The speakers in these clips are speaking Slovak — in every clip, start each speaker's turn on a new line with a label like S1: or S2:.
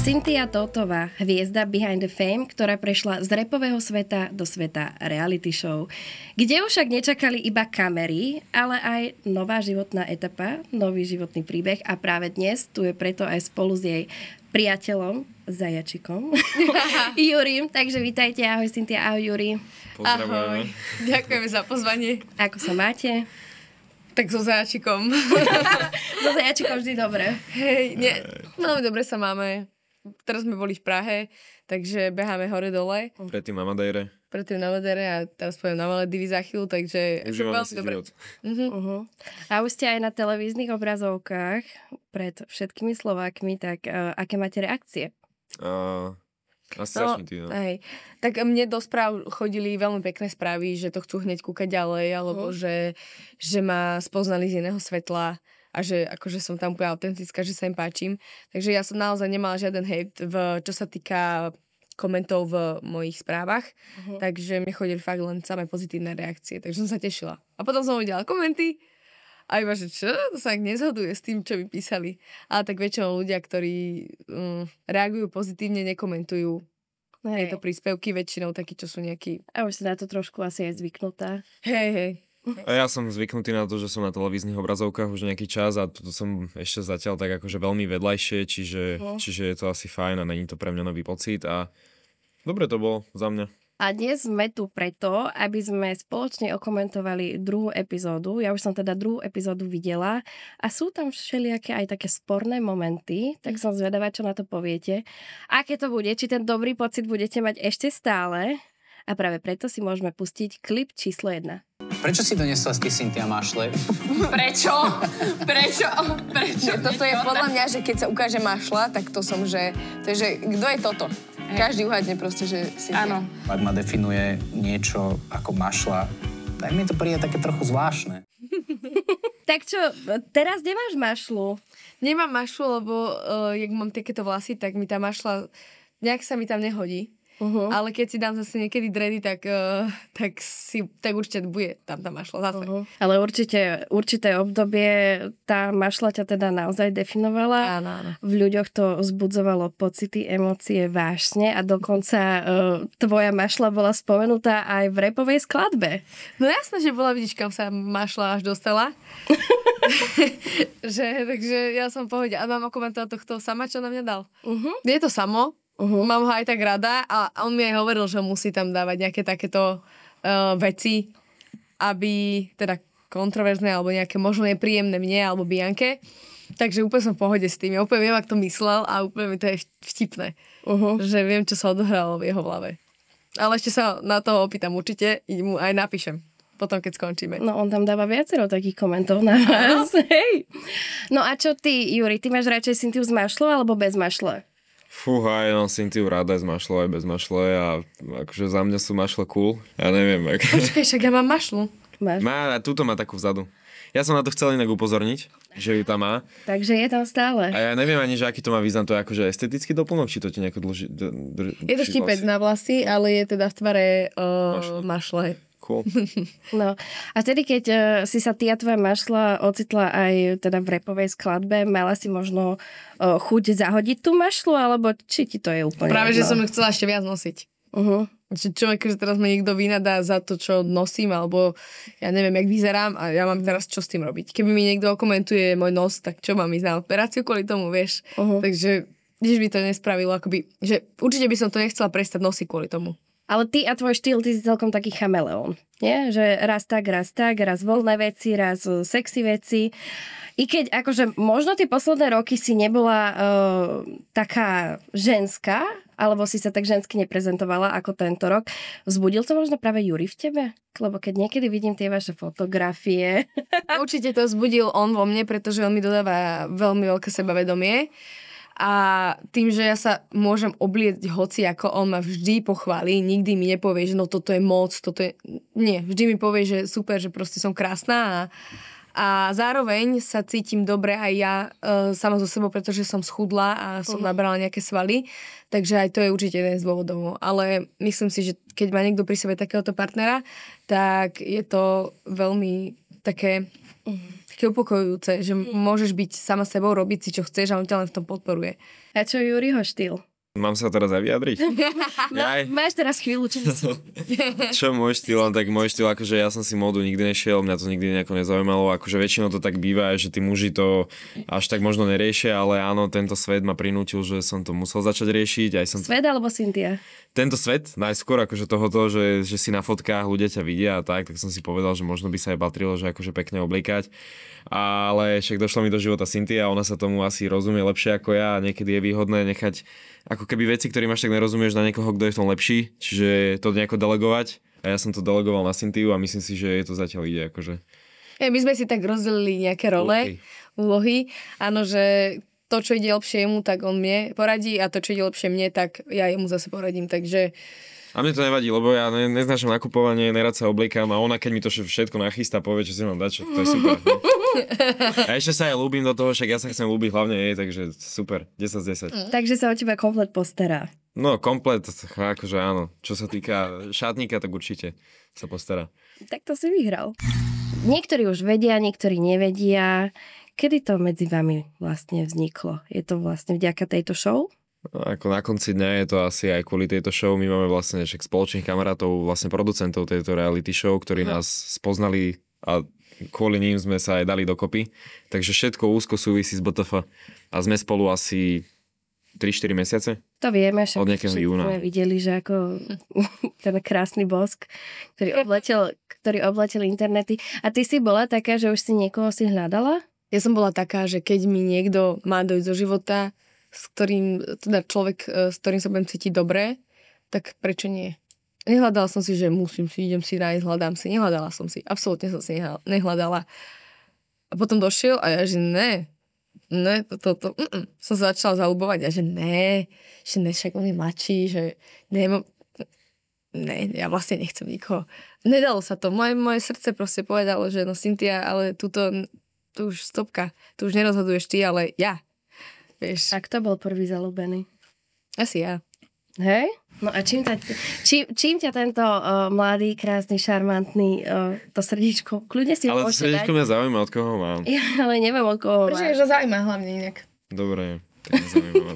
S1: Cynthia Tótová, hviezda Behind the Fame, ktorá prešla z rapového sveta do sveta reality show, kde už však nečakali iba kamery, ale aj nová životná etapa, nový životný príbeh a práve dnes tu je preto aj spolu s jej priateľom, zajačikom, Jurim. Takže vítajte, ahoj Cynthia, ahoj Juri.
S2: Pozdravujeme. Ahoj, ďakujeme za pozvanie.
S1: Ako sa máte?
S2: Tak so zajačikom.
S1: So zajačikom vždy dobre.
S2: Hej, nie, veľmi dobre sa máme. Teraz sme boli v Prahe, takže beháme hore-dole.
S3: Predtým na Madejre.
S2: Predtým na Madejre a teraz poviem na Maledivy za chvíľu, takže
S3: užívame si
S2: dobre.
S3: život.
S1: A už ste aj na televíznych obrazovkách pred všetkými Slovákmi, tak aké máte reakcie?
S3: Strašne ty, no.
S2: Hej. Tak mne do správ chodili veľmi pekné správy, že to chcú hneď kúkať ďalej, alebo že ma spoznali z iného svetla a že akože som tam úplne autentická, že sa im páčim. Takže ja som naozaj nemala žiaden hejt, čo sa týka komentov v mojich správach, takže mi chodili fakt len samé pozitívne reakcie, takže som sa tešila. A potom som uvidela komenty a iba, že čo? To sa nezhoduje s tým, čo mi písali. Ale tak väčšinou ľudia, ktorí reagujú pozitívne, nekomentujú tieto príspevky, väčšinou takí, čo sú nejakí...
S1: A už si na to trošku asi aj zvyknutá.
S2: Hej.
S3: A ja som zvyknutý na to, že som na televíznych obrazovkách už nejaký čas a toto som ešte zatiaľ tak akože veľmi vedľajšie, čiže je to asi fajn a není to pre mňa nový pocit a dobre to bolo za mňa.
S1: A dnes sme tu preto, aby sme spoločne okomentovali druhú epizódu. Ja už som teda druhú epizódu videla a sú tam všelijaké aj také sporné momenty, tak som zvedavá, čo na to poviete. Aké to bude, či ten dobrý pocit budete mať ešte stále a práve preto si môžeme pustiť klip číslo 1.
S4: Prečo si donesla ty Cynthia mašle?
S5: Prečo?
S2: Toto je podľa mňa, že keď sa ukáže mašla, tak to som, že kto je toto? Každý uhádne proste, že Cynthia.
S5: Áno.
S4: Ak ma definuje niečo ako mašla, tak mi to príde také trochu zvláštne.
S1: Tak čo, teraz nemáš mašlu?
S2: Nemám mašlu, lebo jak mám takéto vlasy, tak mi tá mašla nejak sa mi tam nehodí. Ale keď si dám zase niekedy dready, tak určite bude tam tá mašla zase.
S1: Ale určité obdobie tá mašla ťa teda naozaj definovala.
S2: Áno.
S1: V ľuďoch to vzbudzovalo pocity, emócie, vášne a dokonca tvoja mašla bola spomenutá aj v rapovej skladbe.
S2: No jasné, že bola, vidíš, kam sa mašla až dostala. Takže ja som povedala, a mám komentovať tohto sama, čo na mňa dal. Je to samo. Mám ho aj tak rada a on mi aj hovoril, že musí tam dávať nejaké takéto veci, aby teda kontroverzné alebo nejaké možno nepríjemné mne alebo Bianke. Takže úplne som v pohode s tým. Ja úplne viem, ak to myslel a úplne mi to je vtipné. Že viem, čo sa odohralo v jeho hlave. Ale ešte sa na to opýtam určite, mu aj napíšem. Potom, keď skončíme.
S1: No, on tam dáva viacero takých komentov na vás. Hej. No a čo ty, Juri? Ty máš radšej Cynthiu s mašľou alebo bez mašle?
S3: Fúha, ja mám Cynthiu ráda aj s mašľou, aj bez mašle a akože za mňa sú mašle cool. Ja neviem.
S2: Počkaj, však ja mám mašlu.
S3: Má, túto má takú vzadu. Ja som na to chcel inak upozorniť, že ju tam má.
S1: Takže je tam stále.
S3: A ja neviem ani, že aký to má význam. To je akože estetický doplnok, či to ti nejako dlží...
S2: Je to štipec na vlasy, ale je teda v tvare mašle.
S3: Cool.
S1: No a vtedy, keď si sa tvoja mašla ocitla aj teda v rapovej skladbe, mala si možno chuť zahodiť tú mašlu, alebo či ti to je úplne
S2: Práve,
S1: jedno?
S2: že som ju chcela ešte viac nosiť. Človek, že teraz ma niekto vynadá za to, čo nosím, alebo ja neviem, jak vyzerám a ja mám teraz čo s tým robiť. Keby mi niekto komentuje môj nos, tak čo mám ísť na operáciu kvôli tomu, vieš? Takže nič by to nespravilo, akoby, že určite by som to nechcela prestať nosiť kvôli tomu.
S1: Ale ty a tvoj štýl, ty si celkom taký chameleón, nie? Že raz raz voľné veci, raz sexy veci. I keď akože možno tie posledné roky si nebola taká ženská, alebo si sa tak žensky neprezentovala ako tento rok, vzbudil to možno práve Juri v tebe? Lebo keď niekedy vidím tie vaše fotografie...
S2: Určite to vzbudil on vo mne, pretože on mi dodáva veľmi veľké sebavedomie. A tým, že ja sa môžem obliecť hoci, ako on ma vždy pochváli, nikdy mi nepovie, že no toto je moc, toto je... Nie, vždy mi povie, že super, že proste som krásna a zároveň sa cítim dobre aj ja sama so sebou, pretože som schudla a som nabrala nejaké svaly, takže aj to je určite jeden z dôvodov. Ale myslím si, že keď má niekto pri sebe takéhoto partnera, tak je to veľmi také Také upokojujúce, že môžeš byť sama sebou, robiť si, čo chceš a on ťa len v tom podporuje.
S1: A čo Juriho štýl?
S3: Mám sa teraz aj vyjadriť?
S1: Máš teraz chvíľu času.
S3: Čo môj štýl? Tak môj štýl, akože ja som si módu nikdy nešiel, mňa to nikdy nejako nezaujímalo, akože väčšinou to tak býva, že tí muži to až tak možno neriešia, ale áno, tento svet ma prinútil, že som to musel začať riešiť.
S1: Svet alebo Cynthia?
S3: Tento svet, najskôr akože tohoto, že si na fotkách ľudia ťa vidia a tak som si povedal, že možno by sa aj patrilo, že akože pekne obliekať. Ale však došla mi do života Cynthia, ona sa tomu asi rozumie lepšie ako ja a niekedy je výhodné nechať ako keby veci, ktorým až tak nerozumieš, na niekoho, kto je v tom lepší, čiže to nejako delegovať a ja som to delegoval na Cynthiu a myslím si, že to zatiaľ ide akože.
S2: My sme si tak rozdelili nejaké role, úlohy, áno, že to, čo ide lepšie jemu, tak on mne poradí a to, čo ide lepšie mne, tak ja jemu zase poradím, takže...
S3: A mne to nevadí, lebo ja neznášam nakupovanie, nerad sa obliekam a ona, keď mi to všetko nachystá, povie, čo si mám dať, to je super. A ešte sa aj ľúbim do toho, však ja sa chcem ľúbiť hlavne jej, takže super, 10 z 10.
S1: Takže sa o teba komplet postará.
S3: No, komplet, akože áno. Čo sa týka šatníka, tak určite sa postará.
S1: Tak to si vyhral. Niektorí už vedia, niektorí nevedia. Kedy to medzi vami vlastne vzniklo? Je to vlastne vďaka tejto show?
S3: No, ako na konci dňa je to asi aj kvôli tejto show. My máme vlastne však spoločných kamarátov, vlastne producentov tejto reality show, ktorí nás spoznali a kvôli ním sme sa aj dali dokopy. Takže všetko úzko súvisí s BTF. A sme spolu asi 3-4 mesiace.
S1: To vieme, však
S3: od nejakého júna.
S1: Sme videli, že ako ten krásny bosk, ktorý obletel internety. A ty si bola taká, že už si niekoho si hľadala?
S2: Ja som bola taká, že keď mi niekto má dojsť do života, s ktorým, teda človek, s ktorým sa budem cítiť dobre, tak prečo nie? Nehľadala som si, že musím si, idem si nájsť, hľadám si. Nehľadala som si. Absolútne som si nehľadala. A potom došiel a ja, že ne, som sa začala zaľubovať a že ne, však on je mladší, že ne, ja vlastne nechcem nikoho. Nedalo sa to. Moje srdce proste povedalo, že no Cynthia, ale tu už stopka, tu už nerozhoduješ ty, ale ja. Vieš.
S1: A kto bol prvý zaľúbený?
S2: Asi ja.
S1: Hej? No a čím ťa tento mladý, krásny, šarmantný to srdíčko, kľudne si ho môžete dať.
S3: Ale to srdíčko mňa zaujíma, od koho mám.
S1: Ja ale neviem, od koho mám.
S2: Prečo, že zaujíma hlavne inak.
S3: Dobre, tak ma zaujíma.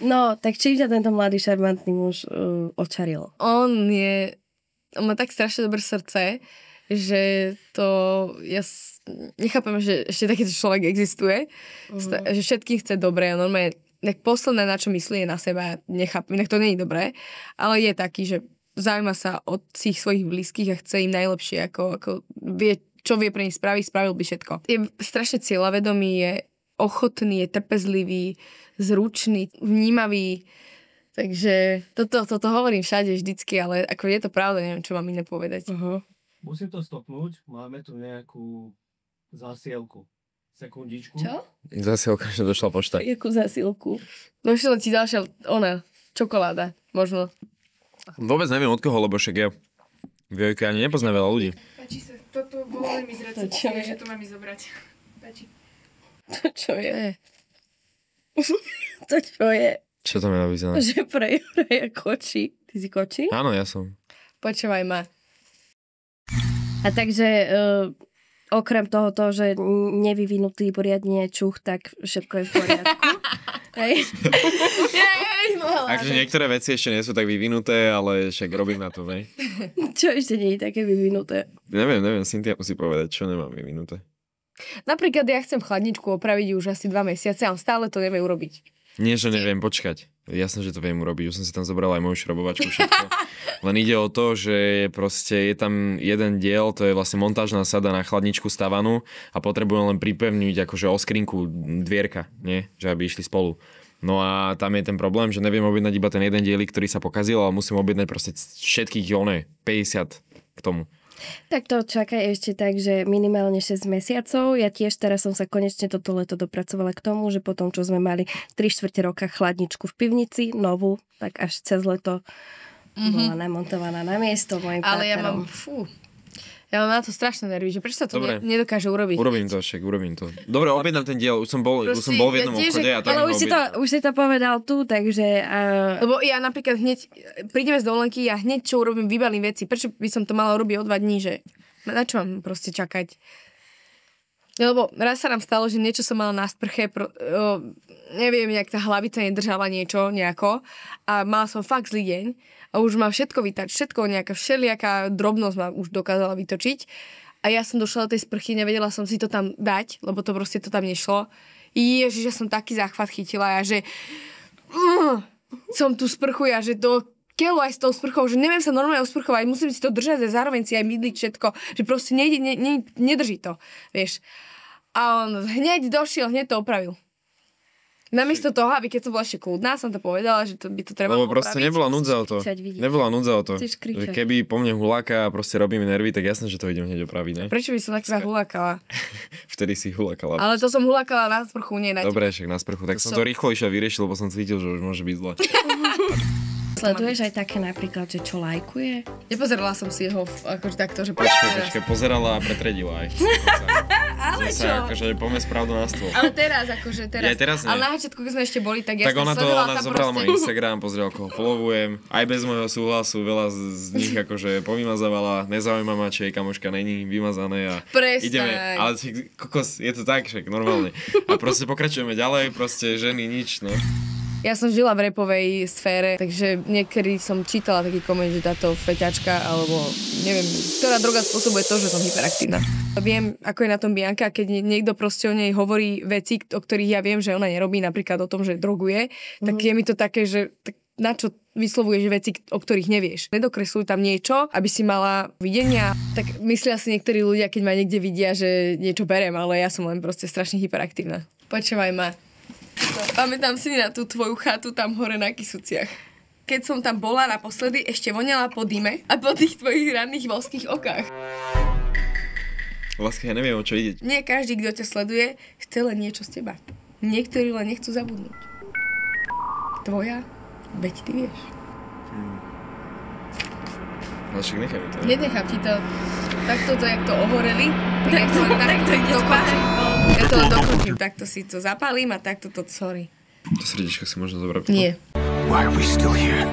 S1: No, tak čím ťa tento mladý, šarmantný muž očaril?
S2: On má tak strašne dobré srdce, že to ja nechápem, že ešte takýto človek existuje, že všetkým chce dobre a normálne tak posledné, na čo myslí, je na seba, nechápem, inak to nie je dobré, ale je taký, že zaujíma sa od tých svojich blízkych a chce im najlepšie, ako vie, čo vie pre nich spraviť, spravil by všetko. Je strašne cieľavedomý, je ochotný, je trpezlivý, zručný, vnímavý, takže toto hovorím všade vždycky, ale ako je to pravda, neviem, čo mám iné povedať.
S5: Musím to stopnúť, máme tu nejakú zásielku. Sekundičku.
S1: Čo?
S3: Zasielka, že došla pošta.
S1: Jakú zásielku?
S2: Došla ti ďalšia, čokoláda, možno.
S3: Vôbec neviem od koho, lebo však ja Vojka ani nepoznám veľa ľudí.
S6: Páči sa, toto bolo mi z recepcie, že to mám ísť zobrať. Páči.
S1: To čo je? To čo je?
S3: Čo tam je napísané?
S1: Že pre Juraja Koči. Ty si Koči?
S3: Áno, ja som.
S2: Počúvaj ma.
S1: A takže okrem tohoto, že nevyvinutý poriadne čuch, tak všetko je v poriadku. Hej.
S3: Takže niektoré veci ešte nie sú tak vyvinuté, ale však robím na to, ne?
S1: Čo ešte nie je také vyvinuté?
S3: Neviem, Cynthia musí povedať, čo nemám vyvinuté.
S2: Napríklad ja chcem chladničku opraviť už asi 2 mesiace a on stále to nevie urobiť.
S3: Nie, že neviem počkať. Jasné, že to viem urobiť. Už som si tam zobral aj moju šrobovačku, všetko. Len ide o to, že proste je tam jeden diel, to je vlastne montážna sada na chladničku stavanú a potrebujem len pripevniť akože o skrinku dvierka, nie? Že aby išli spolu. No a tam je ten problém, že neviem objednať iba ten jeden dielik, ktorý sa pokazil, ale musím objednať proste všetkých 50 k tomu.
S1: Tak to čakaj ešte tak, že minimálne 6 mesiacov. Ja tiež teraz som sa konečne toto leto dopracovala k tomu, že potom, čo sme mali 3/4 roka chladničku v pivnici, novú, tak až cez leto bola namontovaná na miesto mojim partnerom.
S2: Ja mám na to strašné nervy, že prečo sa to nedokáže urobiť?
S3: Urobím to. Dobre, objednám ten diel, už som bol v jednom obchode a
S1: ale už si to povedal tu, takže...
S2: Lebo ja napríklad hneď, prídeme z dovolenky, ja hneď čo urobím, vybalím veci. Prečo by som to mala robiť o 2 dní, že na čo mám proste čakať? Lebo raz sa nám stalo, že niečo som mala na sprche, neviem, jak tá hlavica nedržala niečo nejako a mala som fakt zlý deň a už ma všetko všetko, nejaká všelijaká drobnosť ma už dokázala vytočiť a ja som došla do tej sprchy, nevedela som si to tam dať, lebo to proste to tam nešlo. Ježiš, ja som taký záchvat chytila a že som tu sprchu a že to keľu aj s tou sprchou, že neviem sa normálne usprchovať, musím si to držať a zároveň si aj mydliť všetko, že proste nedrží to, vieš. A on hneď došiel, hneď to opravil. Namiesto toho, aby keď som bola ešte kľudná, som to povedala, že to by to trebalo
S3: opraviť. Lebo proste nebola núdza o to. Nebola núdza o to. Že keby po mne huláka a proste robí mi nervy, tak jasné, že to idem hneď opraviť, ne?
S2: Prečo by som tak sa hulákala?
S3: Vtedy si hulákala.
S2: Ale to som hulákala na sprchu, nie na teba.
S3: Dobre, však na sprchu. Tak som to rýchlejšie vyriešil, lebo som cítil, že už môže byť zle.
S1: Sleduješ aj také napríklad, že čo lajkuje?
S2: Nepozerala som si jeho akože takto, že
S3: Počkaj, pozerala a pretredila aj. Ale čo? Akože poďme správdu na stôl.
S2: Ale teraz, akože teraz.
S3: Ja teraz nie.
S2: Ale na začiatku, keď sme ešte boli, tak ja
S3: tak ona zobrala môj Instagram, pozrela, koho followujem. Aj bez môjho súhlasu veľa z nich akože povymazávala. Nezaujíma ma, či jej kamoška není vymazané a ideme. Ale kokos, je to tak však, normálne. A proste pokračujeme ďalej, proste ženy nič, no.
S2: Ja som žila v rapovej sfére, takže niekedy som čítala taký koment, že táto feťačka, alebo neviem, ktorá droga spôsobuje to, že som hyperaktívna. Viem, ako je na tom Bianka, keď niekto proste o nej hovorí veci, o ktorých ja viem, že ona nerobí, napríklad o tom, že droguje, tak je mi to také, že na čo vyslovuješ veci, o ktorých nevieš. Nedokresluj tam niečo, aby si mala videnia. Tak myslia si niektorí ľudia, keď ma niekde vidia, že niečo berem, ale ja som len proste strašne hyperaktívna. Počúvaj ma. Pamätám si na tú tvoju chatu tam hore na Kysuciach. Keď som tam bola naposledy, ešte voňala po dime a po tých tvojich ranných voľských okách.
S3: Láska, ja neviem, o čo ide.
S2: Nie každý, kto ťa sleduje, chce len niečo z teba. Niektorí len nechcú zabudnúť. Tvoja, veď ty vieš.
S3: Ale však nechaj mi to.
S2: Nenechám ti to. Takto to, jak to ohoreli, tak ja to len dokončím. Ja to len dokončím, takto si to zapálím a takto to, sorry.
S3: To srdiečko si možno zobrať.
S2: Nie.
S7: Why are we still here?